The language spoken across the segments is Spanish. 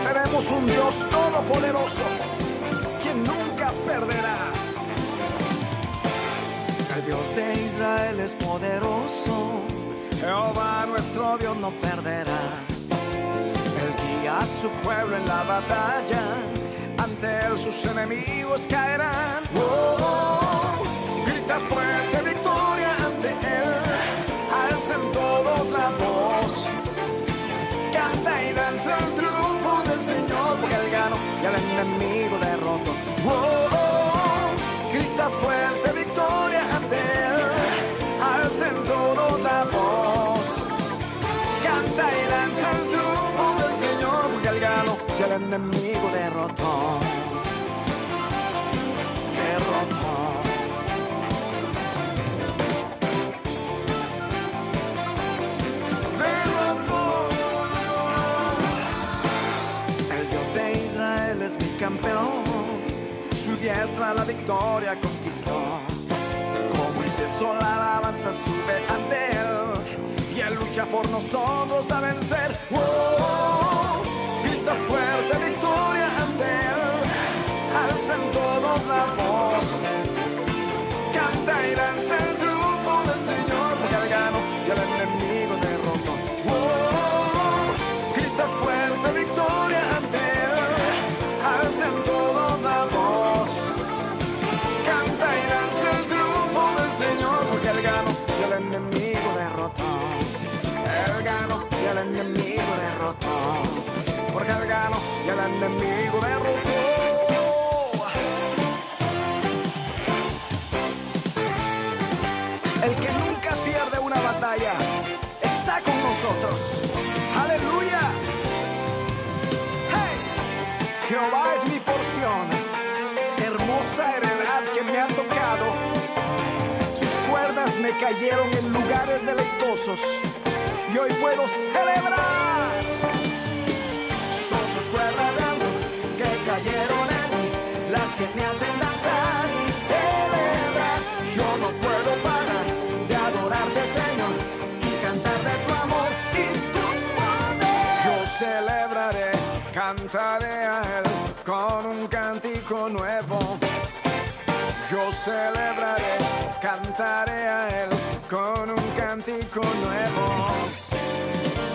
Tenemos un Dios todopoderoso, quien nunca perderá. El Dios de Israel es poderoso, Jehová nuestro Dios no perderá. Él guía a su pueblo en la batalla, ante él sus enemigos caerán. Grita fuerte victoria ante él, alcen todos la voz. Canta y danza el triunfo del Señor, porque él ganó y al enemigo derrotó. Grita fuerte victoria ante él, alcen todos la voz. Canta y danza el triunfo del Señor, porque él ganó y al enemigo derrotó. El Dios de Israel es mi campeón, su diestra la victoria conquistó. Como es el sol, la alabanza sube ante él, y él lucha por nosotros a vencer. Grita fuerte victoria ante él, alzan todos la voz. Canta y danza el triunfo del Señor, porque él ganó y al enemigo derrotó. Grita fuerte victoria ante él, alzan todos la voz. Canta y danza el triunfo del Señor, porque él ganó y al enemigo derrotó. Él ganó y al enemigo derrotó, porque él ganó y al enemigo derrotó. El que nunca pierde una batalla está con nosotros. ¡Aleluya! ¡Hey! Jehová es mi porción, hermosa heredad que me ha tocado. Sus cuerdas me cayeron en lugares deleitosos, y hoy puedo celebrar. Son sus cuerdas de amor que cayeron en mí, las que me hacen danzar y celebrar. Yo no puedo parar de adorarte, Señor, y cantar de tu amor y tu poder. Yo celebraré, cantaré a él con un cántico nuevo. Yo celebraré, cantaré a él con un cántico nuevo.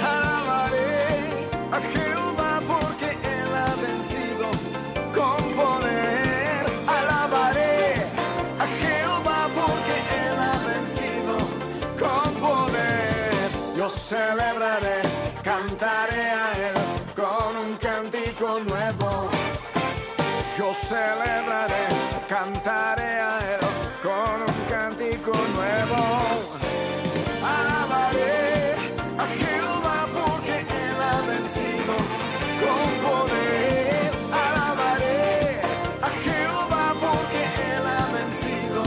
Alabaré a Jehová porque él ha vencido con poder. Alabaré a Jehová porque él ha vencido con poder. Yo celebraré, cantaré a él con un cántico nuevo. Yo celebraré, cantaré a él con un cántico nuevo. Alabaré a Jehová porque él ha vencido con poder. Alabaré a Jehová porque él ha vencido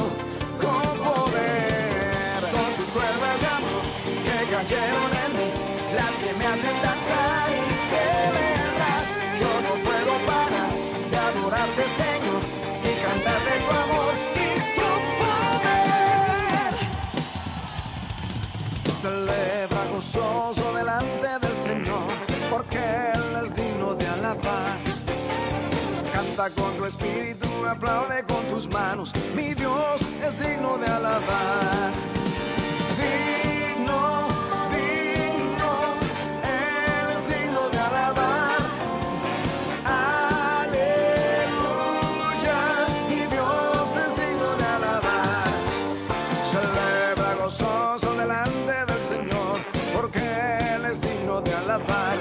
con poder. Son sus cuerdas de amor que cayeron en mí, las que me hacen danzar y celebrar. Yo no puedo parar de adorarte, Señor, y cantar de tu amor y tu poder. Celebra gozoso delante del Señor, porque él es digno de alabar. Canta con tu espíritu, aplaude con tus manos, mi Dios es digno de alabar. Digno, digno, él es digno de alabar. Aleluya, mi Dios es digno de alabar. Celebra gozoso delante del Señor, porque él es digno de alabar.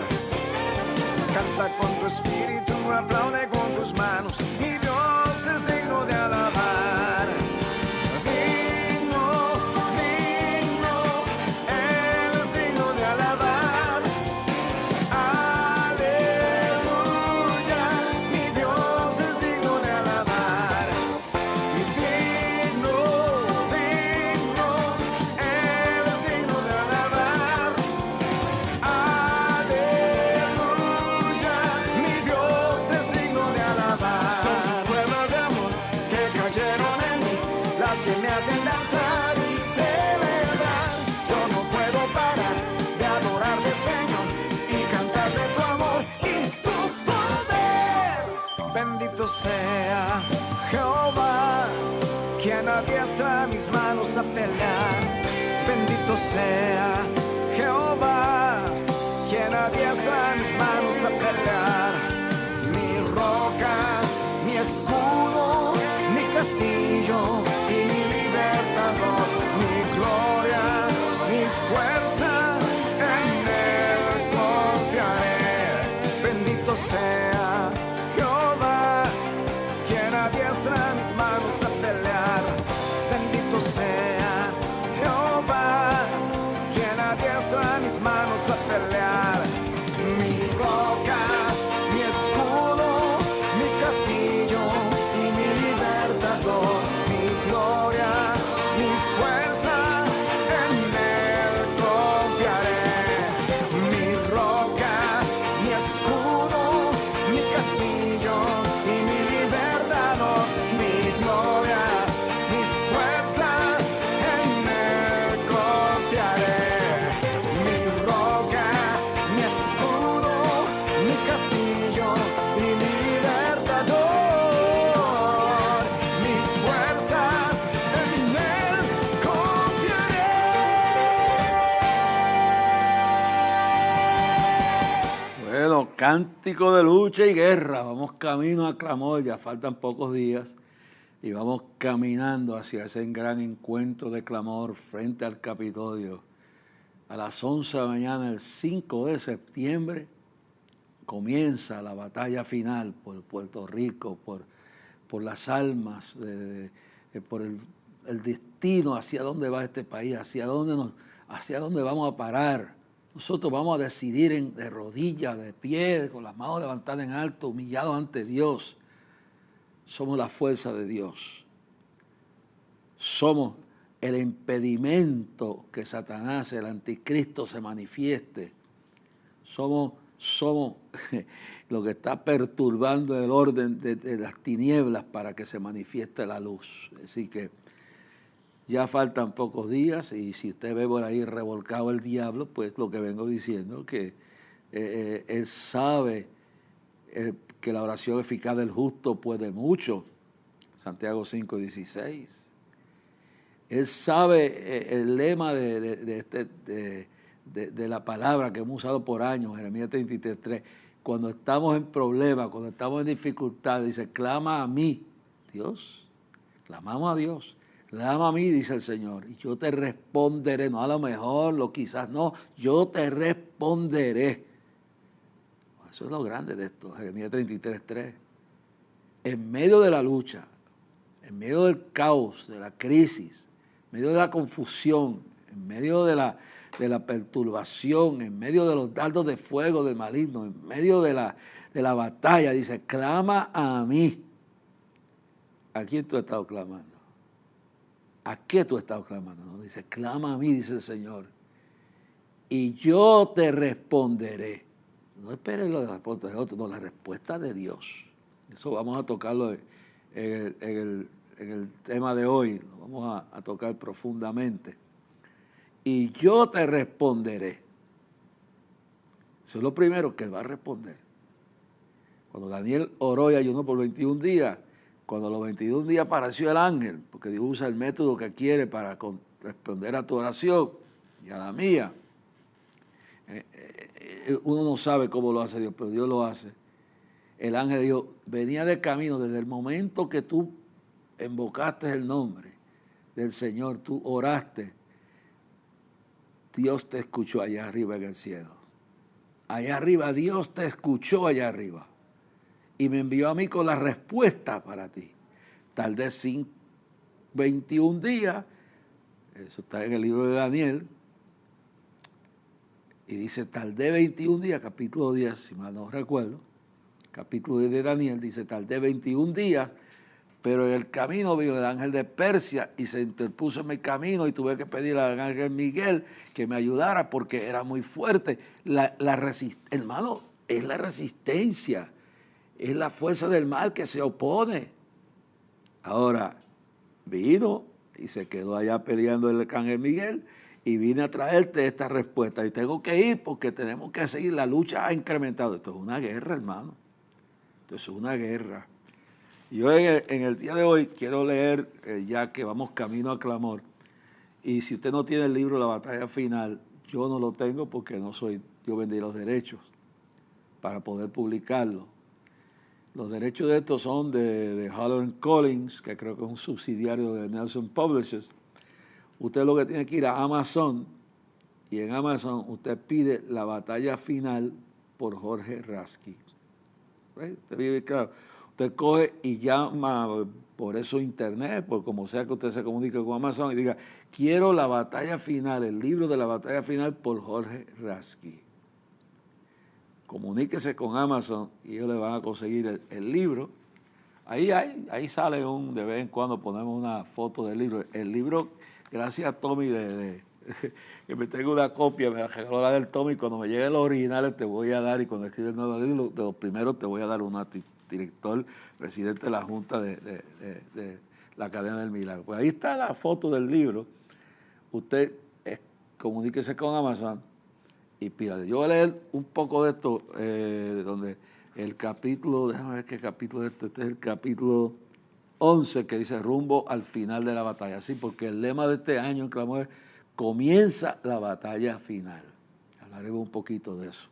Canta con tu espíritu, aplaude con tus manos, mi Dios es digno de alabar. Digno, digno, él es digno de alabar. Aleluya, mi Dios es digno de alabar. Y digno, digno, él es digno de alabar. Aleluya, mi Dios es digno de alabar. Son sus cuerdas de amor que cayeron Bendito sea Jehová, quien adiestra mis manos a pelear. Bendito sea Jehová, quien adiestra mis manos a pelear. Mi roca, mi escudo, mi castillo y mi libertador, mi gloria, mi fuerza, en él confiaré. Bendito sea Jehová, quien adiestra mis manos a pelear. Bendito sea Jehová, quien adiestra mis manos a pelear. Mi roca, mi escudo, mi castillo y mi libertador, mi gloria, mi fuerza, en él confiaré. Mi roca, mi escudo, mi castillo y mi libertador, mi gloria, mi fuerza, en él confiaré. Mi roca, mi escudo, mi castillo y mi libertador, mi fuerza, en él confiaré. Bueno, cántico de lucha y guerra. Vamos camino a clamor, ya faltan pocos días. Y vamos caminando hacia ese gran encuentro de clamor frente al Capitolio. A las 11 de la mañana, el 5 de septiembre, comienza la batalla final por Puerto Rico, por las almas, por el destino, hacia dónde va este país, hacia dónde vamos a parar. Nosotros vamos a decidir de rodillas, de pie, con las manos levantadas en alto, humillados ante Dios. Somos la fuerza de Dios. Somos el impedimento que Satanás, el anticristo, se manifieste. Somos lo que está perturbando el orden de las tinieblas para que se manifieste la luz. Así que ya faltan pocos días y si usted ve por ahí revolcado el diablo, pues lo que vengo diciendo, que él sabe que la oración eficaz del justo puede mucho. Santiago 5:16. Él sabe el lema de la palabra que hemos usado por años, Jeremías 33:3. Cuando estamos en problemas, cuando estamos en dificultades, dice, clama a mí, Dios. Clamamos a Dios. Clama a mí, dice el Señor, y yo te responderé. No a lo mejor, quizás no, yo te responderé. Eso es lo grande de esto, Jeremías 33:3. En medio de la lucha, en medio del caos, de la crisis, en medio de la confusión, en medio de la perturbación, en medio de los dardos de fuego del maligno, en medio de la batalla, dice, clama a mí. ¿A quién tú has estado clamando? ¿A qué tú has estado clamando? No, dice, clama a mí, dice el Señor, y yo te responderé. No esperes la respuesta de otro, no, la respuesta de Dios. Eso vamos a tocarlo en el tema de hoy, lo vamos a tocar profundamente. Y yo te responderé. Eso es lo primero que él va a responder. Cuando Daniel oró y ayunó por 21 días, cuando a los 21 días apareció el ángel, porque Dios usa el método que quiere para responder a tu oración y a la mía. Uno no sabe cómo lo hace Dios, pero Dios lo hace. El ángel dijo, venía de camino desde el momento que tú invocaste el nombre del Señor, tú oraste, Dios te escuchó allá arriba en el cielo. Allá arriba, Dios te escuchó allá arriba. Y me envió a mí con la respuesta para ti. Tardé 21 días, eso está en el libro de Daniel, y dice, tardé 21 días, capítulo 10, si mal no recuerdo, capítulo 10 de Daniel, dice, tardé 21 días, pero en el camino vino el ángel de Persia y se interpuso en mi camino y tuve que pedir al ángel Miguel que me ayudara porque era muy fuerte. Hermano, es la resistencia, es la fuerza del mal que se opone. Ahora, vino y se quedó allá peleando el ángel Miguel y vine a traerte esta respuesta. Y tengo que ir porque tenemos que seguir, la lucha ha incrementado. Esto es una guerra, hermano. Esto es una guerra. Yo en el día de hoy quiero leer, ya que vamos camino a clamor, y si usted no tiene el libro La Batalla Final, yo no lo tengo porque yo vendí los derechos para poder publicarlo. Los derechos de estos son de HarperCollins, que creo que es un subsidiario de Nelson Publishers. Usted lo que tiene que ir a Amazon, y en Amazon usted pide La Batalla Final por Jorge Rasky. Claro, usted coge y llama por eso internet, por como sea que usted se comunique con Amazon y diga, quiero La Batalla Final, el libro de La Batalla Final por Jorge Rasky. Comuníquese con Amazon y ellos le van a conseguir el libro. Ahí sale de vez en cuando ponemos una foto del libro. El libro, gracias a Tommy que me tengo una copia, me regaló la del Tommy, cuando me lleguen los originales te voy a dar, y cuando escribes el nuevo libro, de los primeros te voy a dar una, director, presidente de la Junta de la Cadena del Milagro. Pues ahí está la foto del libro. Usted comuníquese con Amazon y pídale. Yo voy a leer un poco de esto, donde el capítulo, déjame ver qué capítulo es esto, este es el capítulo 11, que dice rumbo al final de la batalla. Sí, porque el lema de este año en Clamor es comienza la batalla final. Hablaremos un poquito de eso.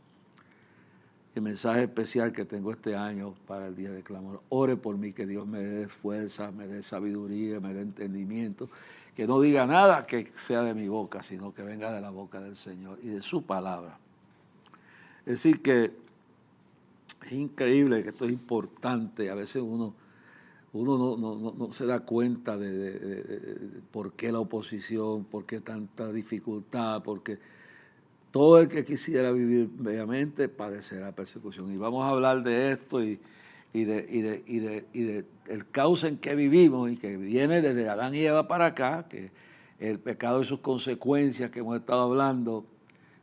El mensaje especial que tengo este año para el día de clamor. Ore por mí, que Dios me dé fuerza, me dé sabiduría, me dé entendimiento, que no diga nada que sea de mi boca, sino que venga de la boca del Señor y de su palabra. Es decir, que es increíble, que esto es importante. A veces uno no se da cuenta de por qué la oposición, por qué tanta dificultad, porque todo el que quisiera vivir bellamente padecerá persecución. Y vamos a hablar de esto y de el caos en que vivimos y que viene desde Adán y Eva para acá, que el pecado y sus consecuencias que hemos estado hablando,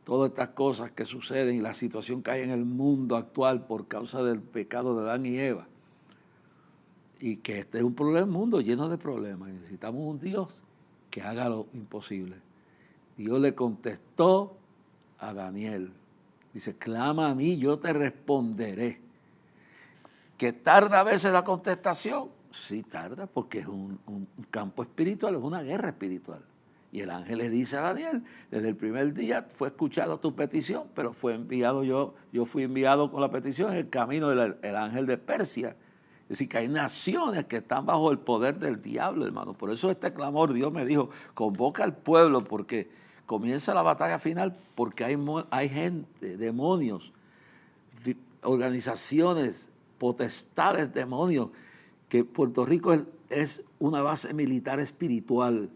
todas estas cosas que suceden y la situación que hay en el mundo actual por causa del pecado de Adán y Eva. Y que este es un mundo lleno de problemas. Necesitamos un Dios que haga lo imposible. Dios le contestó a Daniel. Dice, clama a mí, yo te responderé. ¿Que tarda a veces la contestación? Sí, tarda, porque es un campo espiritual, es una guerra espiritual. Y el ángel le dice a Daniel, desde el primer día fue escuchada tu petición, pero fue enviado yo fui enviado con la petición en el camino del ángel de Persia. Es decir, que hay naciones que están bajo el poder del diablo, hermano. Por eso este clamor, Dios me dijo, convoca al pueblo porque comienza la batalla final, porque hay gente, demonios, organizaciones, potestades, demonios, que Puerto Rico es una base militar espiritual.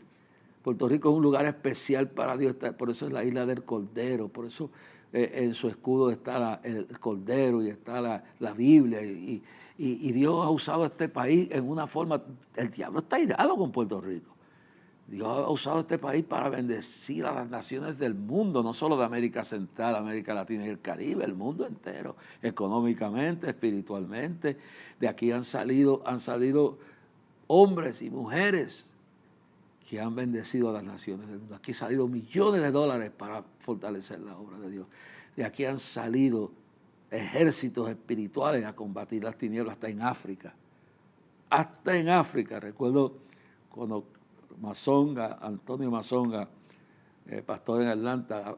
Puerto Rico es un lugar especial para Dios, por eso es la isla del Cordero, por eso en su escudo está el Cordero y está la Biblia, y Dios ha usado este país en una forma, el diablo está irado con Puerto Rico. Dios ha usado este país para bendecir a las naciones del mundo, no solo de América Central, América Latina y el Caribe, el mundo entero, económicamente, espiritualmente. De aquí han salido hombres y mujeres que han bendecido a las naciones del mundo. Aquí han salido millones de dólares para fortalecer la obra de Dios. De aquí han salido ejércitos espirituales a combatir las tinieblas hasta en África. Hasta en África. Recuerdo cuando Antonio Mazonga, pastor en Atlanta,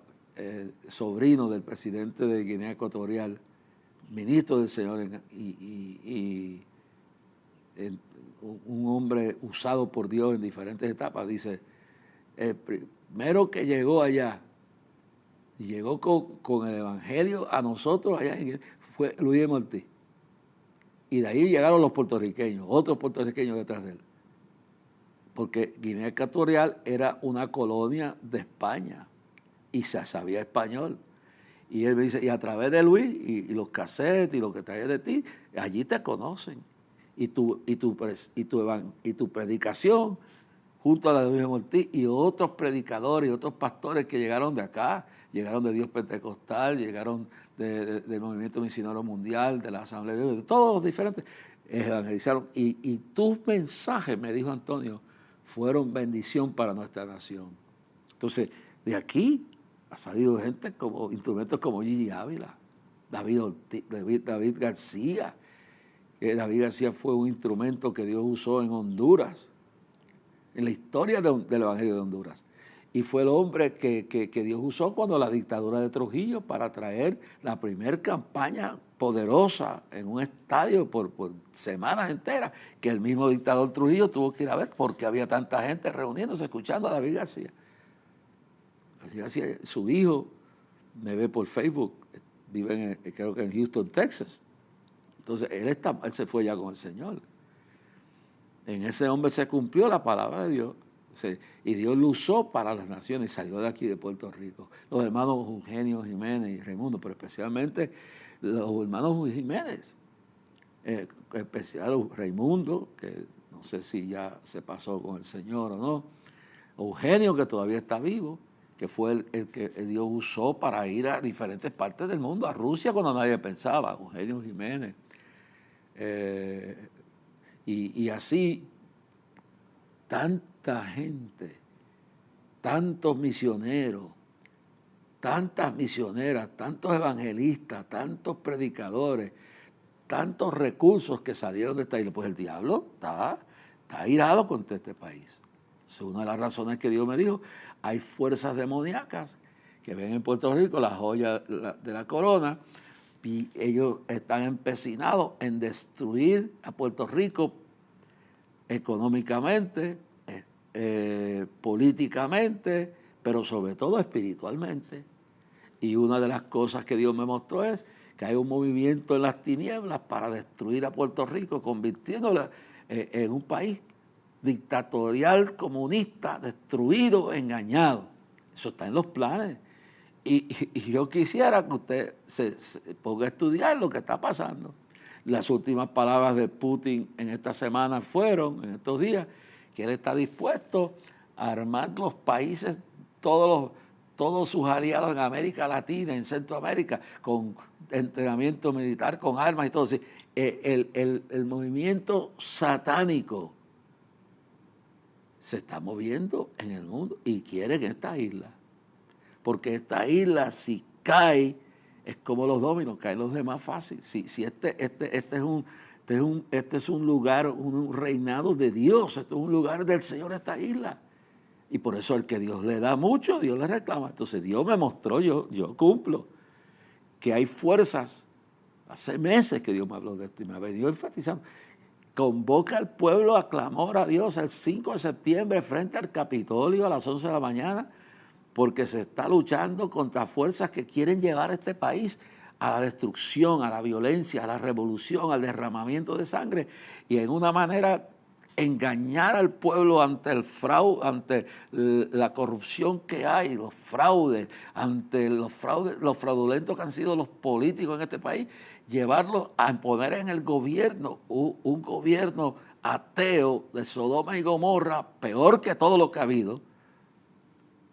sobrino del presidente de Guinea Ecuatorial, ministro del Señor un hombre usado por Dios en diferentes etapas, dice, el primero que llegó allá, llegó con el evangelio a nosotros allá, fue Luis de Mortiz. Y de ahí llegaron los puertorriqueños, otros puertorriqueños detrás de él. Porque Guinea Ecuatorial era una colonia de España y se sabía español. Y él me dice, y a través de Luis y los cassettes y lo que trae de ti, allí te conocen. Y tu predicación junto a la de Luis de Mortiz y otros predicadores y otros pastores que llegaron de acá, llegaron de Dios Pentecostal, llegaron del Movimiento Misionero Mundial, de la Asamblea de Dios, de todos los diferentes, evangelizaron. Y tus mensajes, me dijo Antonio, fueron bendición para nuestra nación. Entonces, de aquí ha salido gente instrumentos como Gigi Ávila, David García, David García fue un instrumento que Dios usó en Honduras, en la historia del Evangelio de Honduras. Y fue el hombre que Dios usó cuando la dictadura de Trujillo para traer la primer campaña poderosa en un estadio por semanas enteras, que el mismo dictador Trujillo tuvo que ir a ver porque había tanta gente reuniéndose escuchando a David García. David García, su hijo, me ve por Facebook, vive creo que en Houston, Texas. Entonces él se fue ya con el Señor. En ese hombre se cumplió la palabra de Dios. Y Dios lo usó para las naciones y salió de aquí de Puerto Rico. Los hermanos Eugenio Jiménez y Raimundo, pero especialmente los hermanos Jiménez, especial Raimundo, que no sé si ya se pasó con el Señor o no, Eugenio, que todavía está vivo, que fue el que Dios usó para ir a diferentes partes del mundo, a Rusia cuando nadie pensaba, Eugenio Jiménez. Y así, tanta gente, tantos misioneros, tantas misioneras, tantos evangelistas, tantos predicadores, tantos recursos que salieron de esta isla. Pues el diablo está airado contra este país. Es una de las razones que Dios me dijo, hay fuerzas demoníacas que ven en Puerto Rico la joya de la corona y ellos están empecinados en destruir a Puerto Rico económicamente, políticamente, pero sobre todo espiritualmente. Y una de las cosas que Dios me mostró es que hay un movimiento en las tinieblas para destruir a Puerto Rico, convirtiéndola en un país dictatorial, comunista, destruido, engañado. Eso está en los planes. Y yo quisiera que usted se ponga a estudiar lo que está pasando. Las últimas palabras de Putin en esta semana fueron, en estos días, que él está dispuesto a armar los países, todos sus aliados en América Latina, en Centroamérica, con entrenamiento militar, con armas y todo. El movimiento satánico se está moviendo en el mundo y quiere que esta isla, porque esta isla si cae, es como los dominos, caen los demás fácil. Si este es un lugar, un reinado de Dios, esto es un lugar del Señor, esta isla. Y por eso el que Dios le da mucho, Dios le reclama. Entonces Dios me mostró, yo cumplo, que hay fuerzas. Hace meses que Dios me habló de esto y me ha venido enfatizando. Convoca al pueblo a clamor a Dios el 5 de septiembre frente al Capitolio a las 11 de la mañana, porque se está luchando contra fuerzas que quieren llevar a este país a la destrucción, a la violencia, a la revolución, al derramamiento de sangre y en una manera engañar al pueblo ante el fraude, ante la corrupción que hay, los fraudes, ante los fraudulentos que han sido los políticos en este país, llevarlos a poner en el gobierno un gobierno ateo de Sodoma y Gomorra, peor que todo lo que ha habido,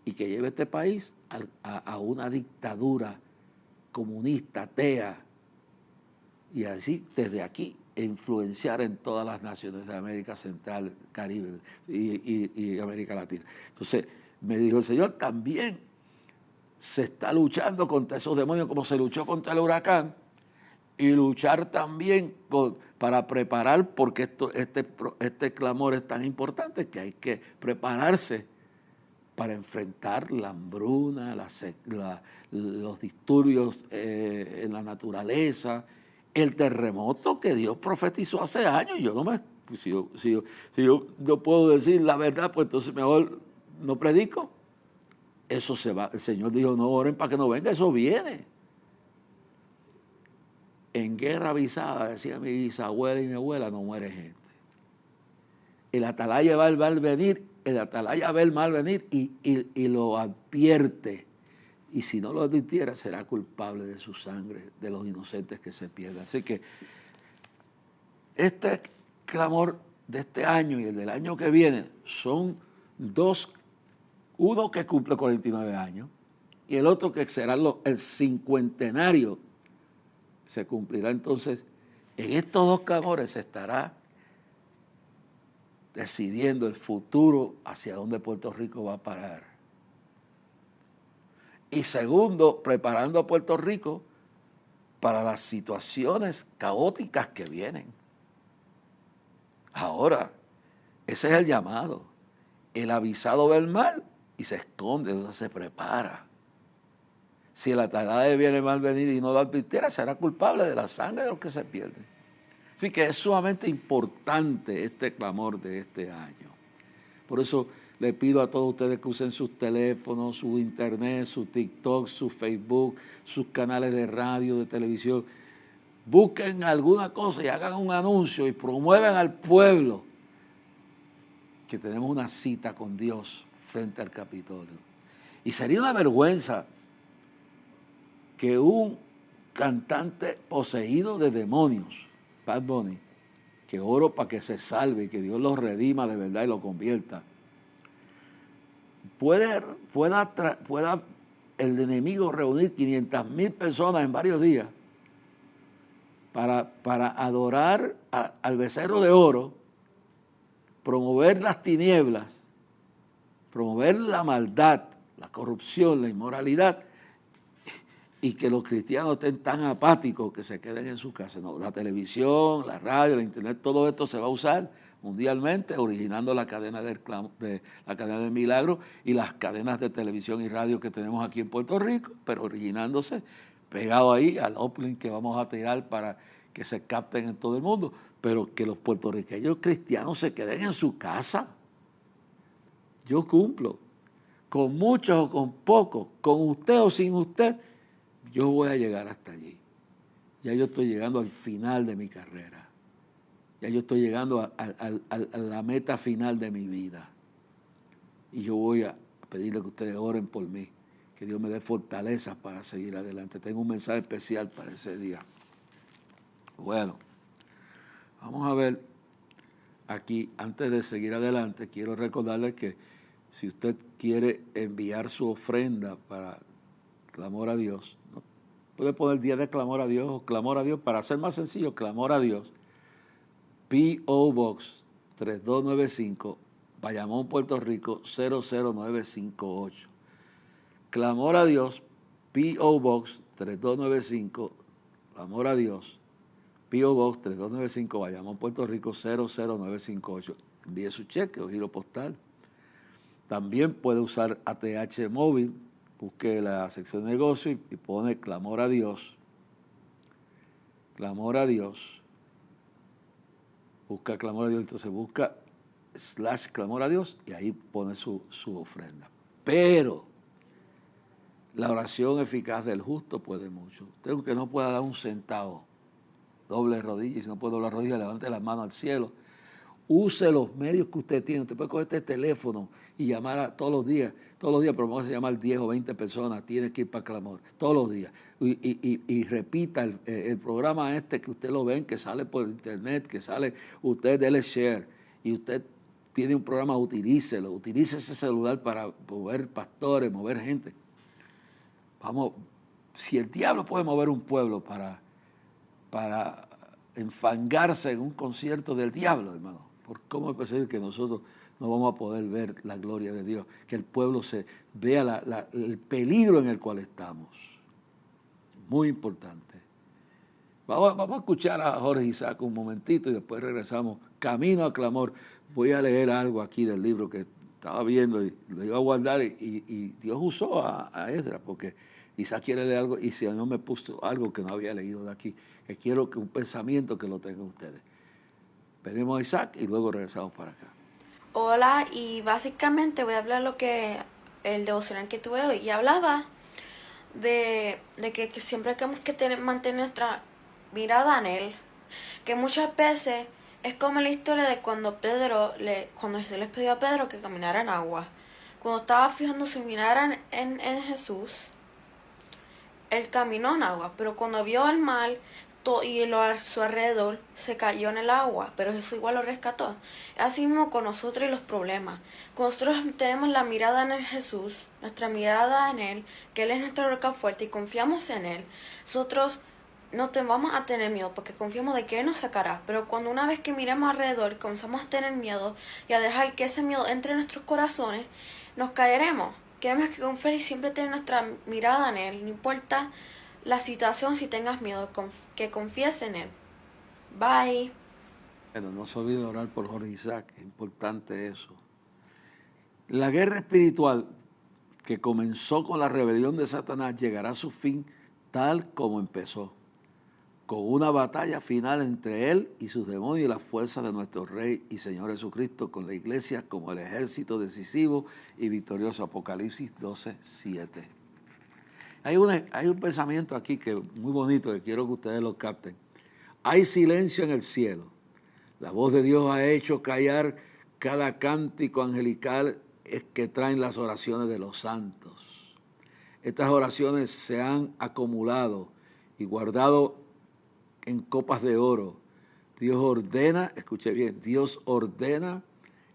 y que lleve este país a una dictadura comunista, atea, y así desde aquí influenciar en todas las naciones de América Central, Caribe y América Latina. Entonces, me dijo el Señor, también se está luchando contra esos demonios como se luchó contra el huracán, y luchar también para preparar, porque este clamor es tan importante que hay que prepararse para enfrentar la hambruna, los disturbios en la naturaleza, el terremoto que Dios profetizó hace años. Si yo no puedo decir la verdad, pues entonces mejor no predico. Eso se va. El Señor dijo, no oren para que no venga, eso viene. En guerra avisada, decía mi bisabuela y mi abuela, no muere gente. El atalaya va al venir, el atalaya ve el mal venir y lo advierte. Y si no lo advirtiera, será culpable de su sangre, de los inocentes que se pierdan. Así que este clamor de este año y el del año que viene son dos, uno que cumple 49 años y el otro que será el cincuentenario. Se cumplirá entonces, en estos dos clamores se estará decidiendo el futuro hacia dónde Puerto Rico va a parar. Y segundo, preparando a Puerto Rico para las situaciones caóticas que vienen. Ahora, ese es el llamado. El avisado ve el mal y se esconde, entonces se prepara. Si el atalaya viene mal venir y no lo advirtiera, será culpable de la sangre de los que se pierden. Así que es sumamente importante este clamor de este año. Por eso le pido a todos ustedes que usen sus teléfonos, su internet, su TikTok, su Facebook, sus canales de radio, de televisión. Busquen alguna cosa y hagan un anuncio y promuevan al pueblo que tenemos una cita con Dios frente al Capitolio. Y sería una vergüenza que un cantante poseído de demonios, Bad Bunny, que oro para que se salve y que Dios lo redima de verdad y lo convierta, pueda el enemigo reunir 500,000 personas en varios días para adorar al becerro de oro, promover las tinieblas, promover la maldad, la corrupción, la inmoralidad, y que los cristianos estén tan apáticos que se queden en su casa. No, la televisión, la radio, la internet, todo esto se va a usar mundialmente, originando la cadena la cadena del milagro y las cadenas de televisión y radio que tenemos aquí en Puerto Rico, pero originándose pegado ahí al uplink que vamos a tirar para que se capten en todo el mundo, pero que los puertorriqueños cristianos se queden en su casa. Yo cumplo, con muchos o con pocos, con usted o sin usted, yo voy a llegar hasta allí. Ya yo estoy llegando al final de mi carrera. Ya yo estoy llegando a la meta final de mi vida. Y yo voy a pedirle que ustedes oren por mí, que Dios me dé fortaleza para seguir adelante. Tengo un mensaje especial para ese día. Bueno, vamos a ver aquí, antes de seguir adelante, quiero recordarles que si usted quiere enviar su ofrenda para clamor a Dios, ¿no? Puede poner día de clamor a Dios o clamor a Dios, para ser más sencillo, clamor a Dios, P.O. Box 3295, Bayamón, Puerto Rico 00958. Clamor a Dios, P.O. Box 3295, clamor a Dios, P.O. Box 3295, Bayamón, Puerto Rico 00958. Envíe su cheque o giro postal. También puede usar ATH móvil. Busque la sección de negocio y pone clamor a Dios. Clamor a Dios. Busca clamor a Dios, entonces busca / clamor a Dios y ahí pone su ofrenda. Pero la oración eficaz del justo puede mucho. Usted, aunque no pueda dar un centavo, doble rodilla, y si no puede doblar rodilla, levante las manos al cielo. Use los medios que usted tiene. Usted puede coger este teléfono y llamar todos los días, pero vamos a llamar 10 o 20 personas, tiene que ir para clamor, todos los días. Y repita el programa este que usted lo ven, que sale por internet, que sale, usted dele share, y usted tiene un programa, utilícelo, utilice ese celular para mover pastores, mover gente. Vamos, si el diablo puede mover un pueblo para enfangarse en un concierto del diablo, hermano, ¿cómo es posible que nosotros no vamos a poder ver la gloria de Dios? Que el pueblo se vea el peligro en el cual estamos. Muy importante. Vamos a escuchar a Jorge Isaac un momentito y después regresamos. Camino a clamor. Voy a leer algo aquí del libro que estaba viendo y lo iba a guardar y Dios usó a Esdras porque Isaac quiere leer algo y si no me puso algo que no había leído de aquí, que quiero que un pensamiento que lo tengan ustedes. Pedimos a Isaac y luego regresamos para acá. Hola, y básicamente voy a hablar lo que el devocional que tuve hoy. Y hablaba de que siempre tenemos que mantener nuestra mirada en Él. Que muchas veces es como la historia de cuando Jesús les pidió a Pedro que caminara en agua. Cuando estaba fijando su mirada en Jesús, Él caminó en agua. Pero cuando vio el mal y a su alrededor, se cayó en el agua, pero Jesús igual lo rescató. Así mismo con nosotros y los problemas. Cuando nosotros tenemos la mirada en Jesús, nuestra mirada en Él, que Él es nuestra roca fuerte y confiamos en Él, nosotros no vamos a tener miedo porque confiamos de que Él nos sacará. Pero cuando una vez que miremos alrededor, comenzamos a tener miedo y a dejar que ese miedo entre en nuestros corazones, nos caeremos. Queremos que confiar y siempre tener nuestra mirada en Él, no importa la situación, si tengas miedo, que confíes en Él. Bye. Pero no se olvide orar por Jorge Isaac, es importante eso. La guerra espiritual que comenzó con la rebelión de Satanás llegará a su fin tal como empezó, con una batalla final entre él y sus demonios y las fuerzas de nuestro Rey y Señor Jesucristo, con la iglesia como el ejército decisivo y victorioso. Apocalipsis 12:7. Hay un pensamiento aquí que muy bonito que quiero que ustedes lo capten. Hay silencio en el cielo. La voz de Dios ha hecho callar cada cántico angelical que traen las oraciones de los santos. Estas oraciones se han acumulado y guardado en copas de oro. Dios ordena, escuche bien, Dios ordena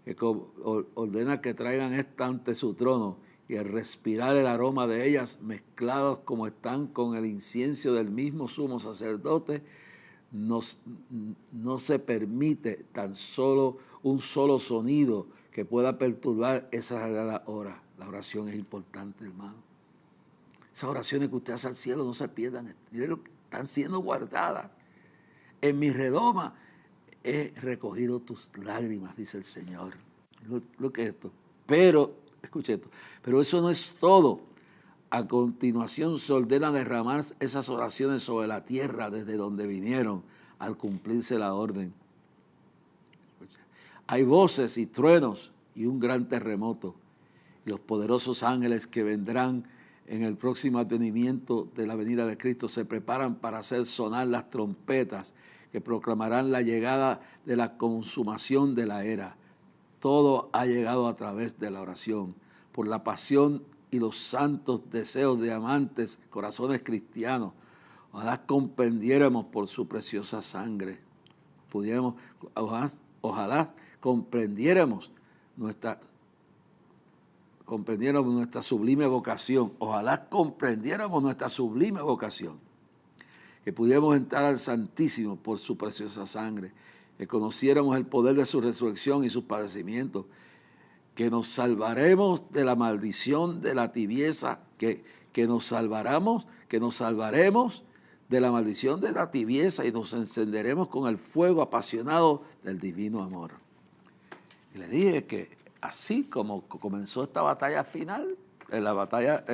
que traigan esta ante su trono, y al respirar el aroma de ellas, mezclados como están con el incienso del mismo sumo sacerdote, no se permite tan solo un solo sonido que pueda perturbar esa sagrada hora. La oración es importante, hermano. Esas oraciones que usted hace al cielo no se pierdan. Miren lo que están siendo guardadas. En mi redoma he recogido tus lágrimas, dice el Señor. Lo que es esto. Pero, escuche esto, pero eso no es todo. A continuación se ordena derramar esas oraciones sobre la tierra desde donde vinieron al cumplirse la orden. Hay voces y truenos y un gran terremoto. Y los poderosos ángeles que vendrán en el próximo advenimiento de la venida de Cristo se preparan para hacer sonar las trompetas que proclamarán la llegada de la consumación de la era. Todo ha llegado a través de la oración, por la pasión y los santos deseos de amantes, corazones cristianos. Ojalá comprendiéramos por su preciosa sangre. Ojalá comprendiéramos nuestra sublime vocación. Ojalá comprendiéramos nuestra sublime vocación. Que pudiéramos entrar al Santísimo por su preciosa sangre. Que conociéramos el poder de su resurrección y sus padecimientos. Que nos salvaremos de la maldición de la tibieza. Que nos salvaremos de la maldición de la tibieza y nos encenderemos con el fuego apasionado del divino amor. Y le dije que así como comenzó esta batalla final, la batalla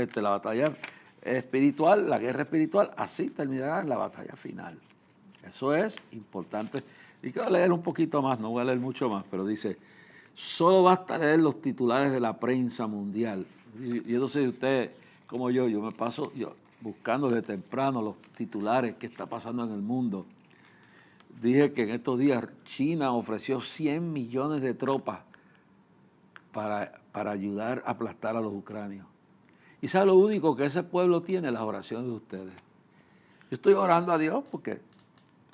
espiritual, la guerra espiritual, así terminará la batalla final. Eso es importante. Y quiero leer un poquito más, no voy a leer mucho más, pero dice, solo basta leer los titulares de la prensa mundial. Yo no sé si usted, como yo me paso buscando desde temprano los titulares que está pasando en el mundo. Dije que en estos días China ofreció 100 millones de tropas para ayudar a aplastar a los ucranios. Y sabe lo único que ese pueblo tiene, las oraciones de ustedes. Yo estoy orando a Dios porque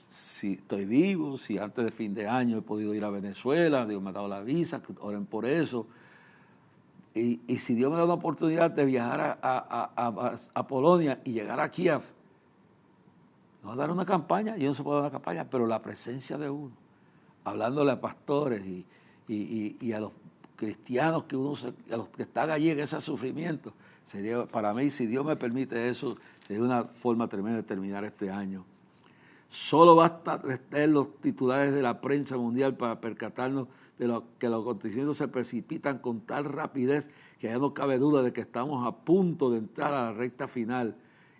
si estoy vivo, si antes de fin de año he podido ir a Venezuela, Dios me ha dado la visa, que oren por eso. Y si Dios me da una oportunidad de viajar a Polonia y llegar a Kiev, no va a dar una campaña, yo no se puede dar una campaña, pero la presencia de uno, hablándole a pastores y a los cristianos a los que están allí en ese sufrimiento, sería para mí, si Dios me permite eso, sería una forma tremenda de terminar este año. Solo basta leer los titulares de la prensa mundial para percatarnos de que los acontecimientos se precipitan con tal rapidez que ya no cabe duda de que estamos a punto de entrar a la recta final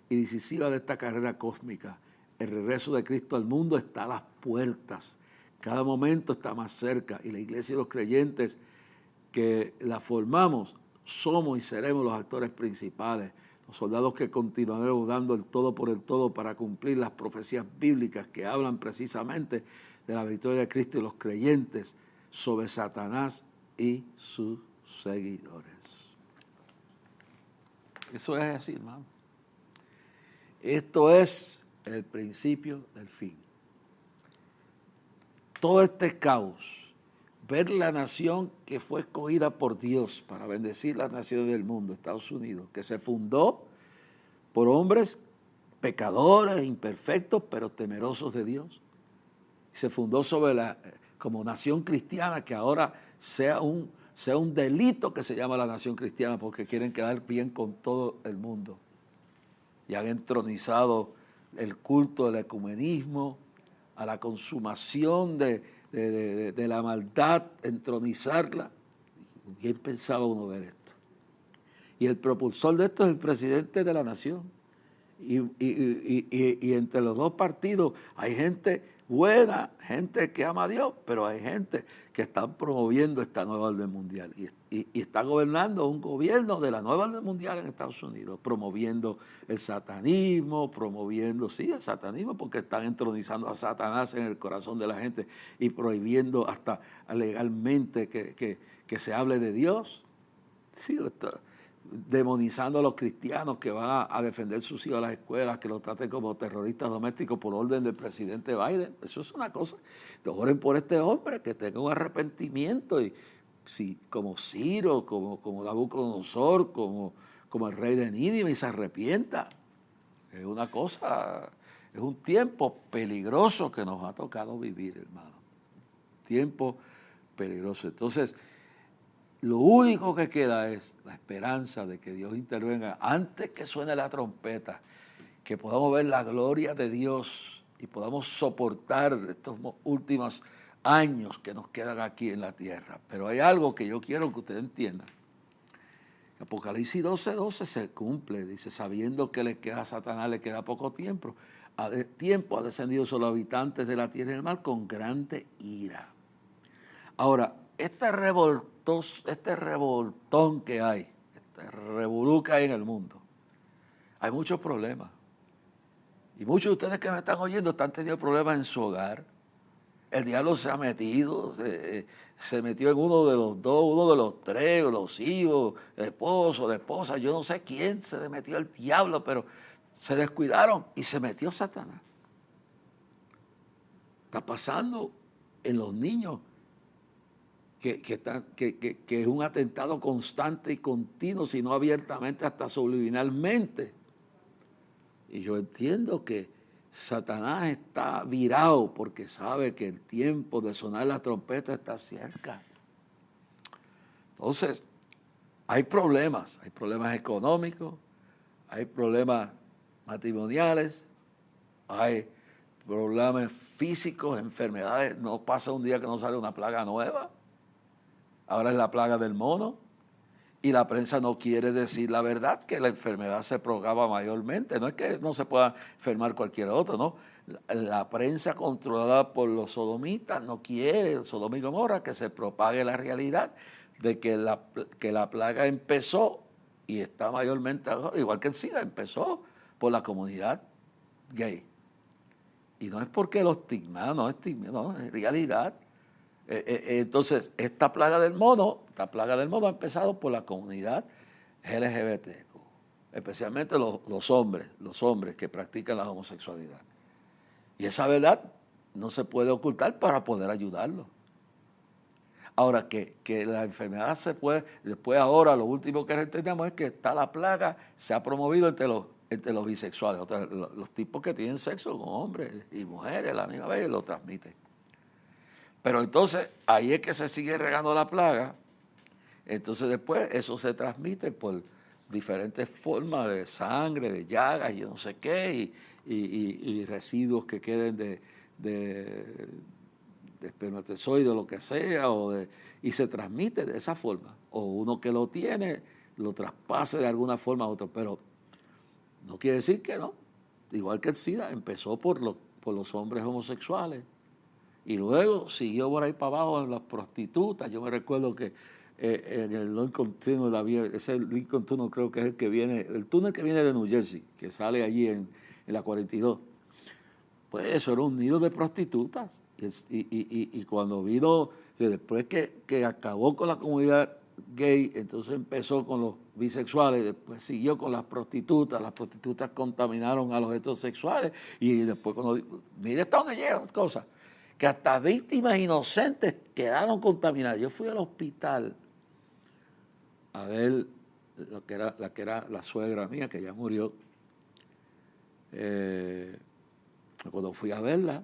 y decisiva de esta carrera cósmica. El regreso de Cristo al mundo está a las puertas. Cada momento está más cerca y la iglesia y los creyentes que la formamos somos y seremos los actores principales, los soldados que continuaremos dando el todo por el todo para cumplir las profecías bíblicas que hablan precisamente de la victoria de Cristo y los creyentes sobre Satanás y sus seguidores. Eso es así, hermano. Esto es el principio del fin. Todo este caos, ver la nación que fue escogida por Dios para bendecir las naciones del mundo, Estados Unidos, que se fundó por hombres pecadores, imperfectos, pero temerosos de Dios. Se fundó como nación cristiana, que ahora sea un delito que se llama la nación cristiana porque quieren quedar bien con todo el mundo. Y han entronizado el culto del ecumenismo, a la consumación de de la maldad, entronizarla. Bien pensaba uno ver esto. Y el propulsor de esto es el presidente de la nación. Y entre los dos partidos hay gente buena, gente que ama a Dios, pero hay gente que están promoviendo esta nueva orden mundial. Y está gobernando un gobierno de la nueva orden mundial en Estados Unidos, promoviendo el satanismo, el satanismo, porque están entronizando a Satanás en el corazón de la gente y prohibiendo hasta legalmente que se hable de Dios. Sí, demonizando a los cristianos que van a defender sus hijos a las escuelas, que los traten como terroristas domésticos por orden del presidente Biden. Eso es una cosa. Oren por este hombre, que tenga un arrepentimiento, y si, como Ciro, como Nabucodonosor, como el rey de Nínive, y se arrepienta. Es una cosa, es un tiempo peligroso que nos ha tocado vivir, hermano. Tiempo peligroso. Entonces, lo único que queda es la esperanza de que Dios intervenga antes que suene la trompeta, que podamos ver la gloria de Dios y podamos soportar estos últimos años que nos quedan aquí en la tierra. Pero hay algo que yo quiero que ustedes entiendan. Apocalipsis 12:12 se cumple, dice, sabiendo que a Satanás le queda poco tiempo, ha descendido sobre los habitantes de la tierra y del mar con grande ira. Ahora, este revoltón que hay, este revolú que hay en el mundo, hay muchos problemas. Y muchos de ustedes que me están oyendo están teniendo problemas en su hogar. El diablo se ha metido, se metió en uno de los dos, uno de los tres, los hijos, el esposo, la esposa. Yo no sé quién se le metió el diablo, pero se descuidaron y se metió Satanás. Está pasando en los niños. Que es un atentado constante y continuo, si no abiertamente, hasta subliminalmente. Y yo entiendo que Satanás está virado porque sabe que el tiempo de sonar la trompeta está cerca. Entonces, hay problemas económicos, hay problemas matrimoniales, hay problemas físicos, enfermedades. No pasa un día que no sale una plaga nueva. Ahora es la plaga del mono, y la prensa no quiere decir la verdad, que la enfermedad se propaga mayormente. No es que no se pueda enfermar cualquier otro, no. La prensa controlada por los sodomitas no quiere, Sodoma y Gomorra, que se propague la realidad de que la plaga empezó y está mayormente, igual que el SIDA, empezó por la comunidad gay. Y no es porque lo estigma, no es realidad. Entonces, esta plaga del mono ha empezado por la comunidad LGBT, especialmente los hombres que practican la homosexualidad. Y esa verdad no se puede ocultar para poder ayudarlos. Ahora, que la enfermedad se puede, después ahora lo último que entendemos es que la plaga se ha promovido entre los bisexuales, los tipos que tienen sexo con hombres y mujeres a la misma vez, lo transmiten. Pero entonces, ahí es que se sigue regando la plaga. Entonces después eso se transmite por diferentes formas de sangre, de llagas, yo no sé qué, y residuos que queden de espermatozoides o lo que sea, y se transmite de esa forma. O uno que lo tiene, lo traspase de alguna forma a otro. Pero no quiere decir que no. Igual que el SIDA empezó por los hombres homosexuales. Y luego siguió por ahí para abajo en las prostitutas. Yo me recuerdo que en el Lincoln Tunnel, ese Lincoln Tunnel creo que es el túnel que viene de New Jersey, que sale allí en la 42. Pues eso era un nido de prostitutas. Y cuando vino, después que acabó con la comunidad gay, entonces empezó con los bisexuales, después siguió con las prostitutas contaminaron a los heterosexuales, y después mire hasta dónde llegan las cosas, que hasta víctimas inocentes quedaron contaminadas. Yo fui al hospital a ver la que era la suegra mía, que ya murió. Cuando fui a verla,